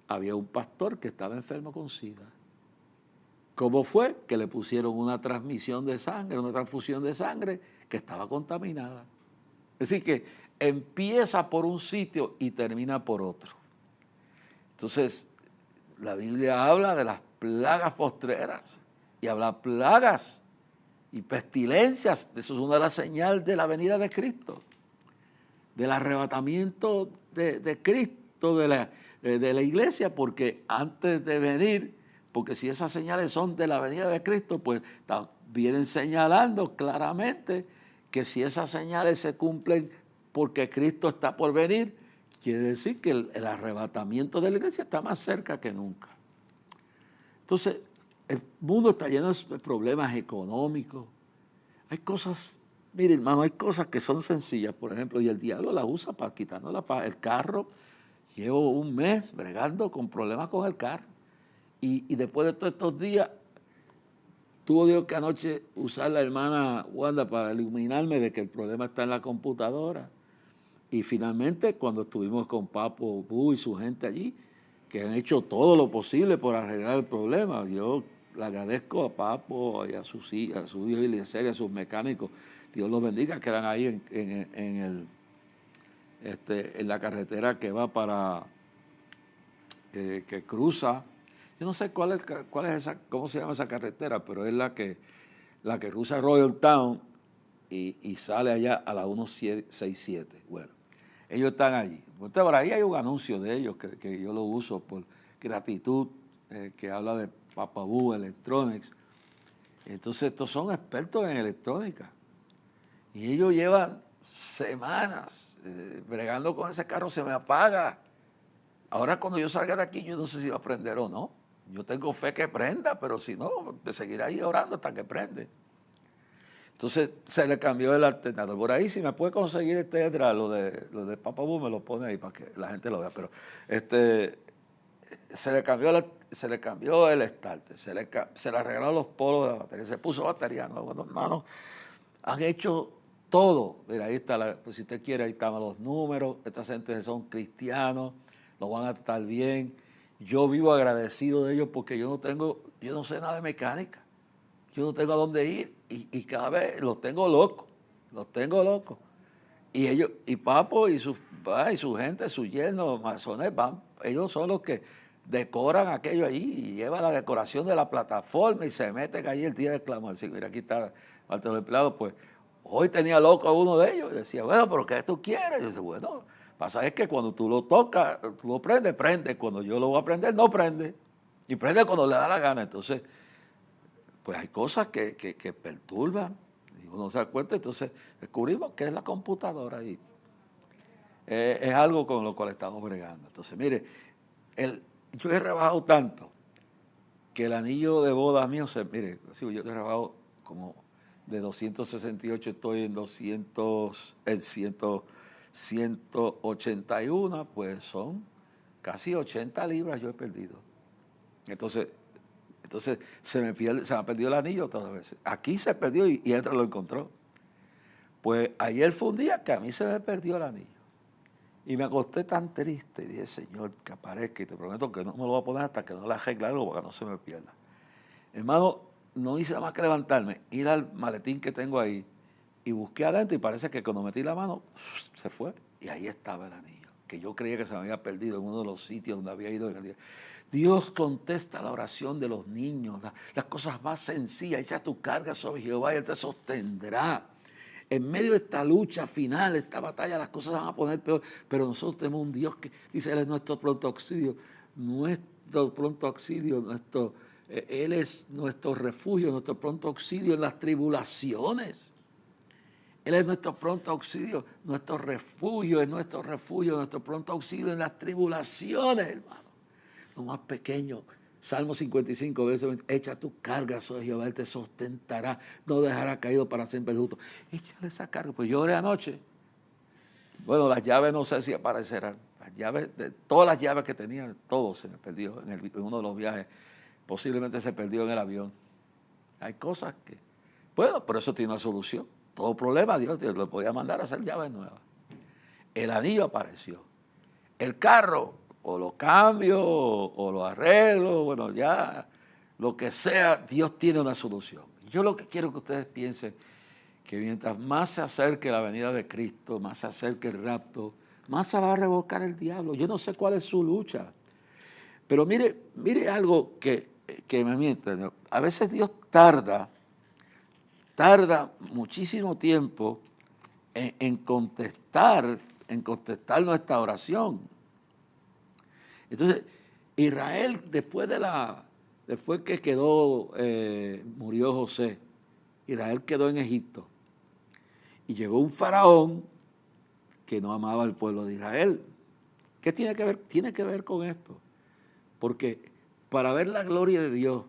había un pastor que estaba enfermo con SIDA. ¿Cómo fue? Que le pusieron una transfusión de sangre que estaba contaminada. Es decir, que empieza por un sitio y termina por otro. Entonces, la Biblia habla de las plagas postreras y habla plagas y pestilencias. Eso es una de las señales de la venida de Cristo, del arrebatamiento de Cristo de la iglesia, porque antes de venir, porque si esas señales son de la venida de Cristo, pues vienen señalando claramente que si esas señales se cumplen porque Cristo está por venir, quiere decir que el arrebatamiento de la iglesia está más cerca que nunca. Entonces, el mundo está lleno de problemas económicos. Hay cosas, mire hermano, hay cosas que son sencillas, por ejemplo, y el diablo las usa para quitarnos el carro. Llevo un mes bregando con problemas con el carro. Y después de todos estos días, tuvo Dios que anoche usar la hermana Wanda para iluminarme de que el problema está en la computadora. Y finalmente, cuando estuvimos con Papo Bu y su gente allí, que han hecho todo lo posible por arreglar el problema, yo le agradezco a Papo y a su hijo Eliezer y a sus mecánicos. Dios los bendiga, quedan ahí en la carretera que va para, que cruza. Yo no sé cuál es esa, cómo se llama esa carretera, pero es la que cruza Royal Town y sale allá a la 167. Bueno, ellos están allí. Entonces, por ahí hay un anuncio de ellos que yo lo uso por gratitud, que habla de Papabú Electronics. Entonces, estos son expertos en electrónica. Y ellos llevan semanas bregando con ese carro, se me apaga. Ahora cuando yo salga de aquí, yo no sé si va a prender o no. Yo tengo fe que prenda, pero si no, me seguirá ahí orando hasta que prende. Entonces se le cambió el alternador. Por ahí, si me puede conseguir lo de Papabú, me lo pone ahí para que la gente lo vea. Pero se le cambió el starter, se le arreglaron los polos de la batería, se puso batería nueva. Bueno, hermanos, han hecho todo. Mira, ahí está, pues si usted quiere, ahí están los números. Estas gente son cristianos, lo van a tratar bien. Yo vivo agradecido de ellos porque yo no sé nada de mecánica. Yo no tengo a dónde ir y cada vez los tengo locos. Y ellos, y Papo y su gente, su yerno, masones, ellos son los que decoran aquello allí y llevan la decoración de la plataforma y se meten ahí el día del clamor. Así, mira, aquí está parte de los empleados, pues hoy tenía loco a uno de ellos y decía, bueno, pero ¿qué tú quieres? Y dice, bueno, pasa es que cuando tú lo tocas, tú lo prendes, prende. Cuando yo lo voy a prender, no prende. Y prende cuando le da la gana. Entonces, pues hay cosas que perturban. Y uno se da cuenta, entonces descubrimos que es la computadora ahí. Es algo con lo cual estamos bregando. Entonces, mire, yo he rebajado tanto que el anillo de boda mío, mire, yo he rebajado como de 268, estoy en 181, pues son casi 80 libras yo he perdido. Entonces se me ha perdido el anillo todas las veces. Aquí se perdió y él lo encontró. Pues ayer fue un día que a mí se me perdió el anillo. Y me acosté tan triste y dije, Señor, que aparezca y te prometo que no me lo voy a poner hasta que no la arregle algo para que no se me pierda. Hermano, no hice nada más que levantarme, ir al maletín que tengo ahí y busqué adentro y parece que cuando metí la mano se fue y ahí estaba el anillo, que yo creía que se me había perdido en uno de los sitios donde había ido en el día. Dios contesta la oración de los niños, las cosas más sencillas. Echa tu carga sobre Jehová y Él te sostendrá. En medio de esta lucha final, esta batalla, las cosas van a poner peor, pero nosotros tenemos un Dios que dice, Él es nuestro pronto auxilio, Él es nuestro refugio, nuestro pronto auxilio en las tribulaciones. Él es nuestro pronto auxilio, nuestro refugio, nuestro pronto auxilio en las tribulaciones, hermano. Lo más pequeño, Salmo 55, verso 20, echa tu carga sobre Jehová, Él te sustentará, no dejará caído para siempre el justo. Échale esa carga. Pues yo oré anoche. Bueno, las llaves no sé si aparecerán. Todas las llaves que tenía, todo se me perdió en uno de los viajes. Posiblemente se perdió en el avión. Hay cosas que, bueno, pero eso tiene una solución. Todo problema Dios lo podía mandar a hacer llaves nuevas. El anillo apareció. El carro, o lo cambio, o lo arreglo, bueno, ya, lo que sea, Dios tiene una solución. Yo lo que quiero que ustedes piensen, que mientras más se acerque la venida de Cristo, más se acerque el rapto, más se va a revolcar el diablo. Yo no sé cuál es su lucha. Pero mire algo que me miente, ¿no? A veces Dios tarda muchísimo tiempo en contestar nuestra oración. Entonces, Israel, después que murió José, Israel quedó en Egipto. Y llegó un faraón que no amaba al pueblo de Israel. ¿Qué tiene que ver? Tiene que ver con esto. Porque para ver la gloria de Dios,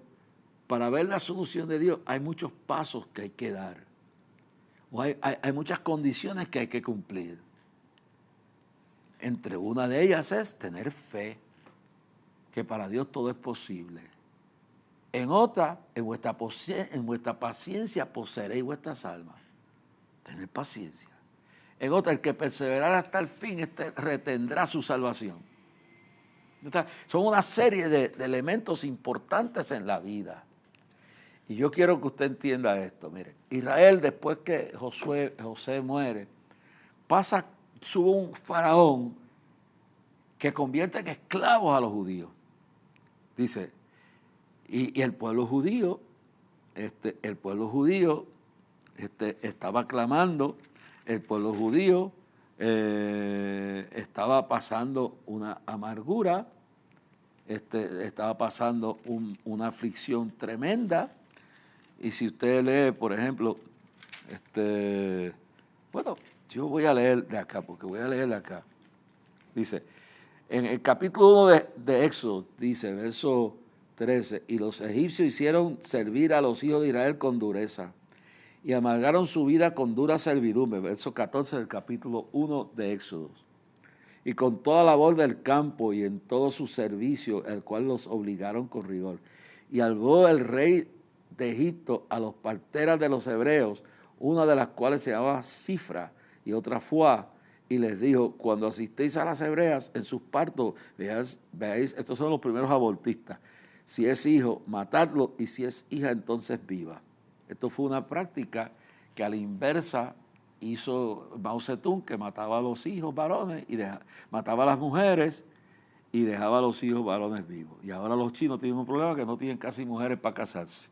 para ver la solución de Dios, hay muchos pasos que hay que dar. O hay muchas condiciones que hay que cumplir. Entre una de ellas es tener fe, que para Dios todo es posible. En otra, en vuestra paciencia poseeréis vuestras almas. Tener paciencia. En otra, el que perseverará hasta el fin, retendrá su salvación. Son una serie de elementos importantes en la vida. Y yo quiero que usted entienda esto. Mire, Israel, después que José muere, sube un faraón que convierte en esclavos a los judíos. Dice, y el pueblo judío estaba clamando, el pueblo judío estaba pasando una amargura, estaba pasando una aflicción tremenda. Y si usted lee, por ejemplo, yo voy a leer de acá, porque voy a leer de acá. Dice, en el capítulo 1 de Éxodo, dice, verso 13, y los egipcios hicieron servir a los hijos de Israel con dureza, y amargaron su vida con dura servidumbre, verso 14 del capítulo 1 de Éxodo. Y con toda labor del campo y en todo su servicio, el cual los obligaron con rigor. Y alzó el rey de Egipto a los parteras de los hebreos, una de las cuales se llamaba Cifra y otra Fuá, y les dijo, cuando asistéis a las hebreas en sus partos, veáis, estos son los primeros abortistas, si es hijo, matadlo, y si es hija, entonces viva. Esto fue una práctica que a la inversa hizo Mao Zedong, que mataba a los hijos varones, y mataba a las mujeres, y dejaba a los hijos varones vivos. Y ahora los chinos tienen un problema que no tienen casi mujeres para casarse.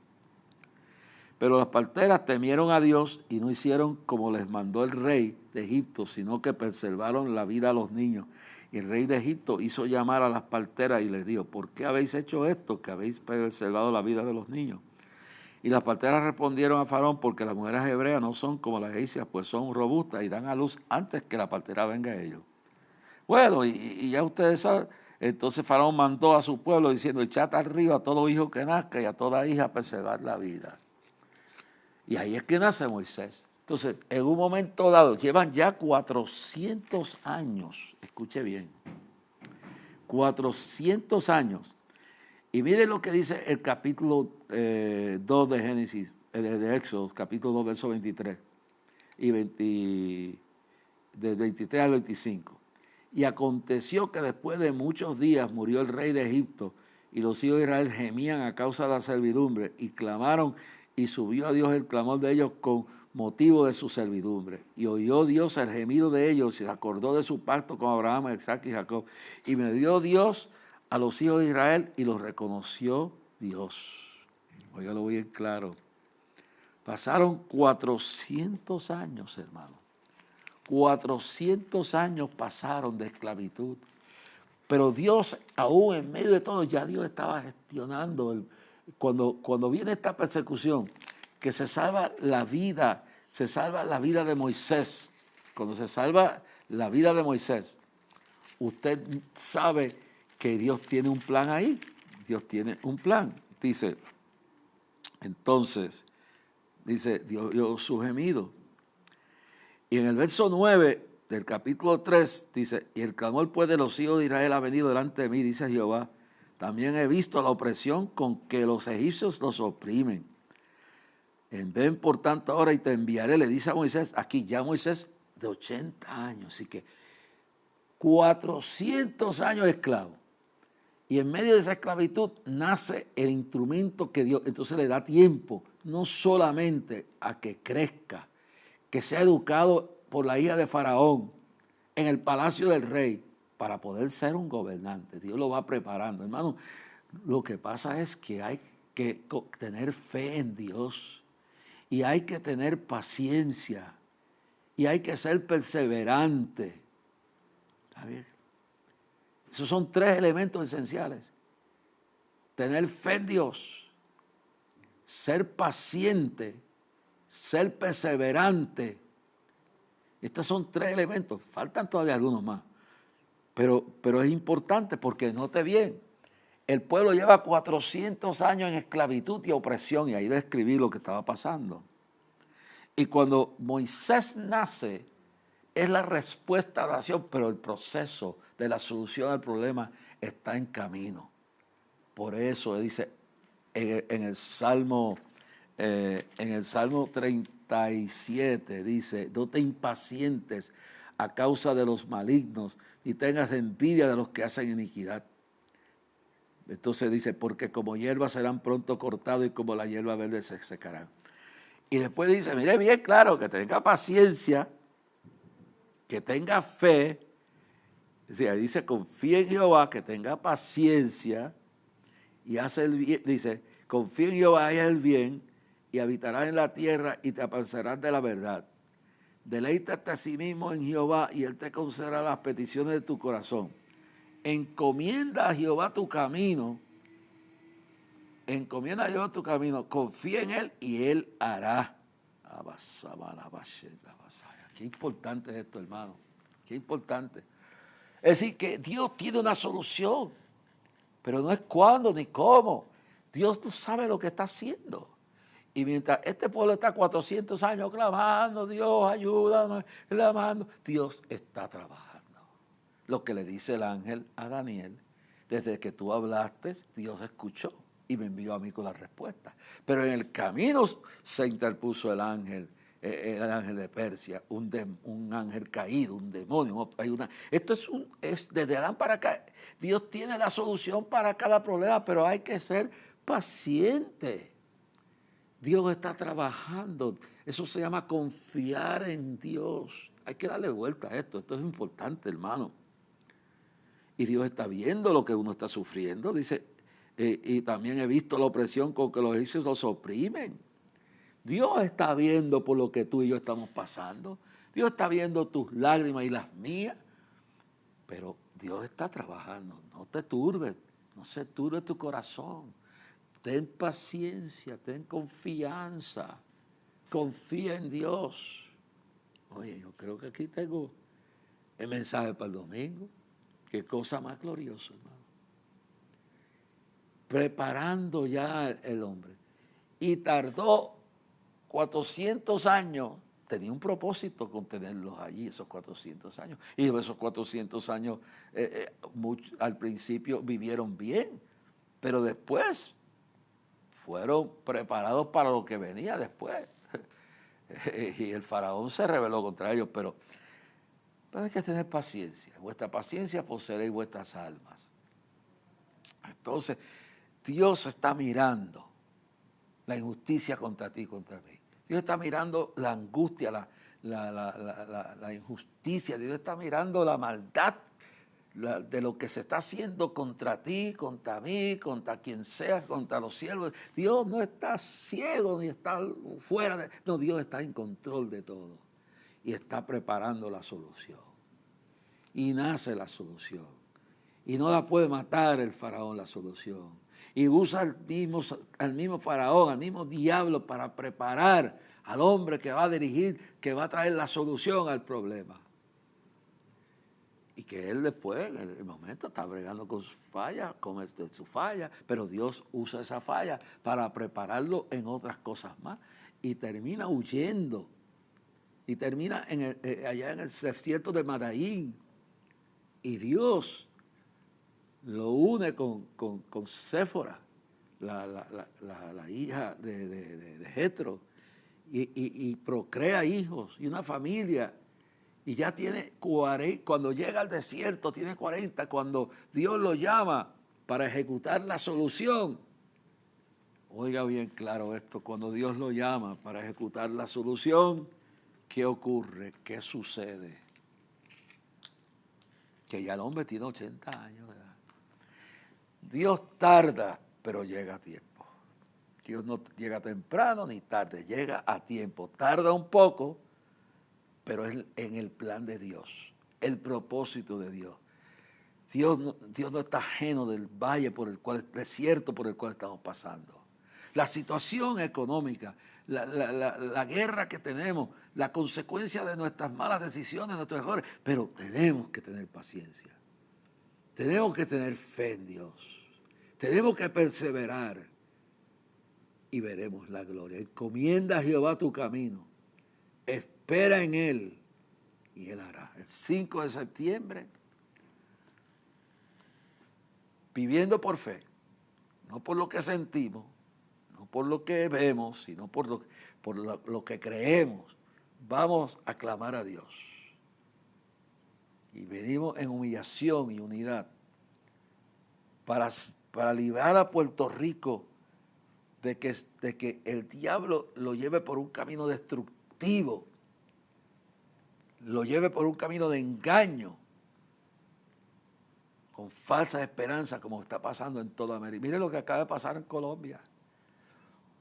Pero las parteras temieron a Dios y no hicieron como les mandó el rey de Egipto, sino que preservaron la vida a los niños. Y el rey de Egipto hizo llamar a las parteras y les dijo, ¿por qué habéis hecho esto, que habéis preservado la vida de los niños? Y las parteras respondieron a Faraón, porque las mujeres hebreas no son como las egipcias, pues son robustas y dan a luz antes que la partera venga a ellos. Bueno, y ya ustedes saben, entonces Faraón mandó a su pueblo diciendo, echad arriba a todo hijo que nazca y a toda hija a preservar la vida. Y ahí es que nace Moisés. Entonces, en un momento dado, llevan ya 400 años, escuche bien, 400 años. Y miren lo que dice el capítulo 2 de Génesis, de Éxodo, capítulo 2, verso 23, del 23 al 25. Y aconteció que después de muchos días murió el rey de Egipto, y los hijos de Israel gemían a causa de la servidumbre, y clamaron, y subió a Dios el clamor de ellos con motivo de su servidumbre. Y oyó Dios el gemido de ellos, y se acordó de su pacto con Abraham, Isaac y Jacob. Y me dio Dios a los hijos de Israel, y los reconoció Dios. Óigalo bien claro. Pasaron 400 años, hermano. 400 años pasaron de esclavitud. Pero Dios, aún en medio de todo, ya Dios estaba gestionando. Cuando viene esta persecución, que se salva la vida de Moisés. Cuando se salva la vida de Moisés, usted sabe que Dios tiene un plan ahí. Dios tiene un plan. Dice, entonces, Dios dio su gemido. Y en el verso 9 del capítulo 3 dice, y el clamor pues de los hijos de Israel ha venido delante de mí, dice Jehová, también he visto la opresión con que los egipcios los oprimen. Ven por tanto ahora y te enviaré, le dice a Moisés, aquí ya Moisés de 80 años, así que 400 años esclavo. Y en medio de esa esclavitud nace el instrumento que Dios, entonces le da tiempo, no solamente a que crezca, que sea educado por la hija de Faraón en el palacio del rey, para poder ser un gobernante. Dios lo va preparando. Hermano, lo que pasa es que hay que tener fe en Dios y hay que tener paciencia y hay que ser perseverante. ¿Está bien? Esos son 3 elementos esenciales. Tener fe en Dios, ser paciente, ser perseverante. Estos son 3 elementos. Faltan todavía algunos más. Pero es importante porque note bien, el pueblo lleva 400 años en esclavitud y opresión, y ahí describí lo que estaba pasando. Y cuando Moisés nace, es la respuesta a la oración, pero el proceso de la solución al problema está en camino. Por eso dice en el Salmo 37, dice, no te impacientes a causa de los malignos, ni tengas envidia de los que hacen iniquidad. Entonces dice, porque como hierba serán pronto cortados y como la hierba verde se secarán. Y después dice, mire bien claro, que tenga paciencia, que tenga fe. Dice, confía en Jehová, que tenga paciencia y hace el bien. Dice, confía en Jehová y haz el bien y habitarás en la tierra y te apacentarás de la verdad. Deleítate a sí mismo en Jehová y Él te concederá las peticiones de tu corazón. Encomienda a Jehová tu camino. Encomienda a Jehová tu camino. Confía en Él y Él hará. Qué importante es esto, hermano. Qué importante. Es decir, que Dios tiene una solución, pero no es cuándo ni cómo. Dios no sabe lo que está haciendo. Y mientras este pueblo está 400 años clamando, Dios, ayúdanos, clamando, Dios está trabajando. Lo que le dice el ángel a Daniel, desde que tú hablaste, Dios escuchó y me envió a mí con la respuesta. Pero en el camino se interpuso el ángel de Persia, un ángel caído, un demonio. Esto es desde Adán para acá. Dios tiene la solución para cada problema, pero hay que ser paciente. Dios está trabajando. Eso se llama confiar en Dios. Hay que darle vuelta a esto. Esto es importante, hermano. Y Dios está viendo lo que uno está sufriendo. Dice, y también he visto la opresión con que los egipcios los oprimen. Dios está viendo por lo que tú y yo estamos pasando. Dios está viendo tus lágrimas y las mías. Pero Dios está trabajando. No te turbes. No se turbe tu corazón. Ten paciencia, ten confianza. Confía en Dios. Oye, yo creo que aquí tengo el mensaje para el domingo. Qué cosa más gloriosa, hermano. Preparando ya el hombre. Y tardó 400 años. Tenía un propósito con tenerlos allí, esos 400 años. Y esos 400 años, al principio vivieron bien. Pero después fueron preparados para lo que venía después. Y el faraón se rebeló contra ellos, pero hay que tener paciencia. Vuestra paciencia poseeréis vuestras almas. Entonces, Dios está mirando la injusticia contra ti y contra mí. Dios está mirando la angustia, la injusticia. Dios está mirando la maldad de lo que se está haciendo contra ti, contra mí, contra quien sea, contra los siervos. Dios no está ciego ni está fuera no, Dios está en control de todo y está preparando la solución. Y nace la solución. Y no la puede matar el faraón la solución. Y usa al mismo faraón, al mismo diablo para preparar al hombre que va a dirigir, que va a traer la solución al problema. Y que él después, en el momento, está bregando con sus fallas, con su falla, pero Dios usa esa falla para prepararlo en otras cosas más. Y termina huyendo. Y termina allá en el desierto de Madaín. Y Dios lo une con Séfora, la hija de Jetro, y procrea hijos y una familia. Y ya tiene 40, cuando llega al desierto tiene 40, cuando Dios lo llama para ejecutar la solución. Oiga bien claro esto, cuando Dios lo llama para ejecutar la solución, ¿qué ocurre? ¿Qué sucede? que ya el hombre tiene 80 años de edad. Dios tarda, pero llega a tiempo. Dios no llega temprano ni tarde, llega a tiempo. Tarda un poco, pero es en el plan de Dios, el propósito de Dios. Dios no está ajeno del valle por el cual, desierto por el cual estamos pasando. La situación económica, la guerra que tenemos, la consecuencia de nuestras malas decisiones, nuestros errores, pero tenemos que tener paciencia. Tenemos que tener fe en Dios. Tenemos que perseverar y veremos la gloria. Encomienda a Jehová tu camino. Espera en Él y Él hará. El 5 de septiembre, viviendo por fe, no por lo que sentimos, no por lo que vemos, sino por lo que creemos, vamos a clamar a Dios. Y venimos en humillación y unidad para librar a Puerto Rico de que el diablo lo lleve por un camino destructivo, lo lleve por un camino de engaño, con falsas esperanzas, como está pasando en toda América. Mire lo que acaba de pasar en Colombia.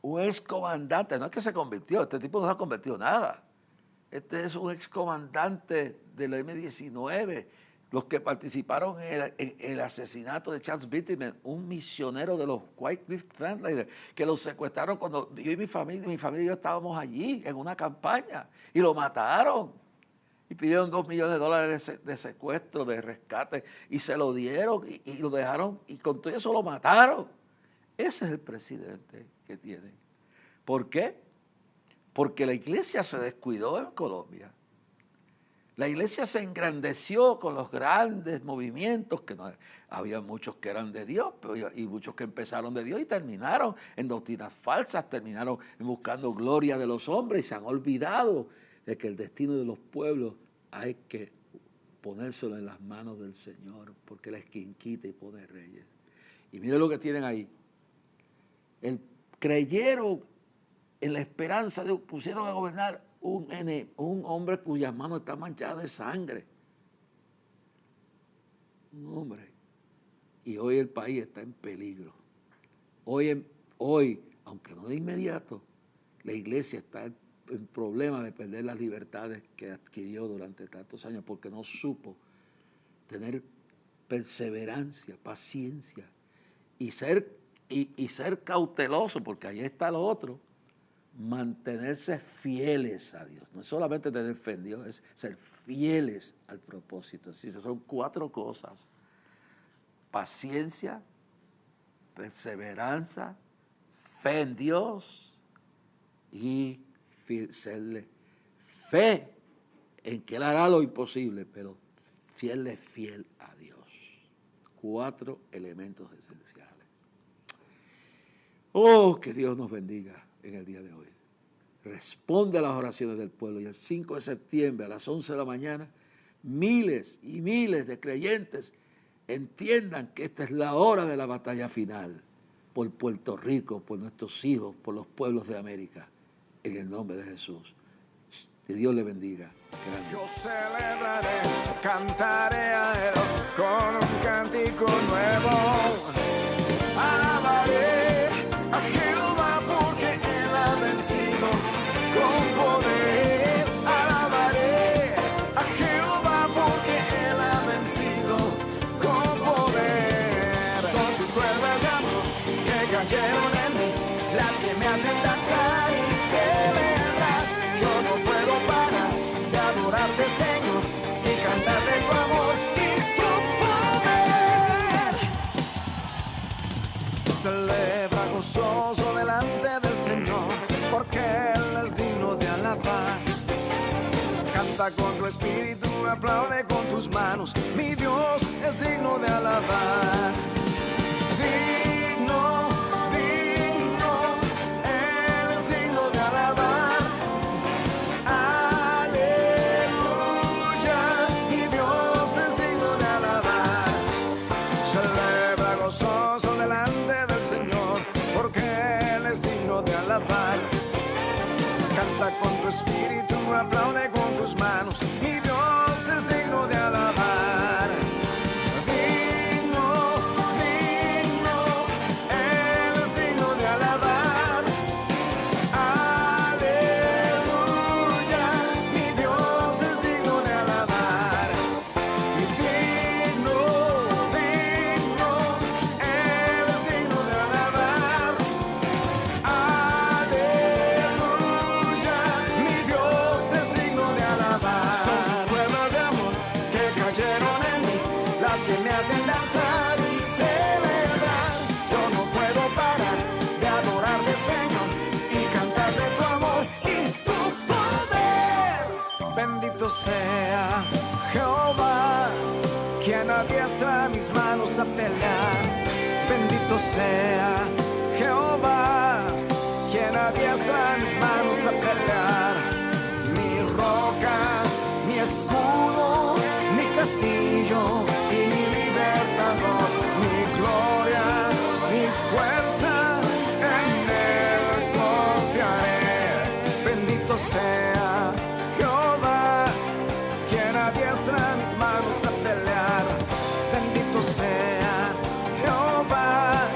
Un excomandante, no es que se convirtió, este tipo no se ha convertido en nada. Este es un excomandante del M-19, los que participaron en el asesinato de Charles Whitman, un misionero de los Wycliffe Translators, que lo secuestraron cuando yo y mi familia y yo estábamos allí en una campaña, y lo mataron. Y pidieron $2 millones de secuestro, de rescate, y se lo dieron y lo dejaron, y con todo eso lo mataron. Ese es el presidente que tienen. ¿Por qué? Porque la iglesia se descuidó en Colombia. La iglesia se engrandeció con los grandes movimientos, que no, había muchos que eran de Dios, y muchos que empezaron de Dios y terminaron en doctrinas falsas, terminaron buscando gloria de los hombres y se han olvidado de que el destino de los pueblos hay que ponérselo en las manos del Señor, porque Él es quien quita y pone reyes. Y mire lo que tienen ahí. Creyeron en la esperanza de, pusieron a gobernar un hombre cuyas manos están manchadas de sangre. Un hombre. Y hoy el país está en peligro. Hoy, aunque no de inmediato, la iglesia está en problema de perder las libertades que adquirió durante tantos años porque no supo tener perseverancia, paciencia y ser cauteloso, porque ahí está lo otro, mantenerse fieles a Dios. No es solamente tener fe en Dios, es ser fieles al propósito. Así son 4 cosas: paciencia, perseverancia, fe en Dios y serle fe en que Él hará lo imposible, pero serle fiel a Dios. 4 elementos esenciales. Oh, que Dios nos bendiga en el día de hoy. Responde a las oraciones del pueblo, y el 5 de septiembre a las 11 de la mañana, miles y miles de creyentes entiendan que esta es la hora de la batalla final por Puerto Rico, por nuestros hijos, por los pueblos de América. En el nombre de Jesús. Que Dios le bendiga. Gracias. Yo celebraré, cantaré a Él con un cántico nuevo. Alabaré a Jehová porque Él ha vencido con poder. Alabaré a Jehová porque Él ha vencido con poder. Son sus cuerdas de amor que cayeron en mí, las que me hacen danzar y celebrar. Yo no puedo parar de adorarte, Señor, y cantar de tu amor y tu poder. Celebra gozoso delante del Señor, porque Él es digno de alabar. Canta con tu espíritu, aplaude con tus manos, mi Dios es digno de alabar. Digno, digno, Él es digno de alabar. Aleluya, mi Dios es digno de alabar. Celebra gozoso delante del Señor, porque Él es digno de alabar. Canta con tu espíritu, aplaude con tus manos, mi Dios es digno de alabar. a pelear. Bendito sea Jehová, quien adiestra mis manos a pelear. Mi roca, mi escudo, mi castillo y mi libertador, mi gloria, mi fuerza, en él confiaré. Bendito sea Jehová, quien adiestra mis manos a pelear. Bendito sea Jehová,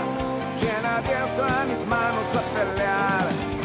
quien adiestra mis manos a pelear.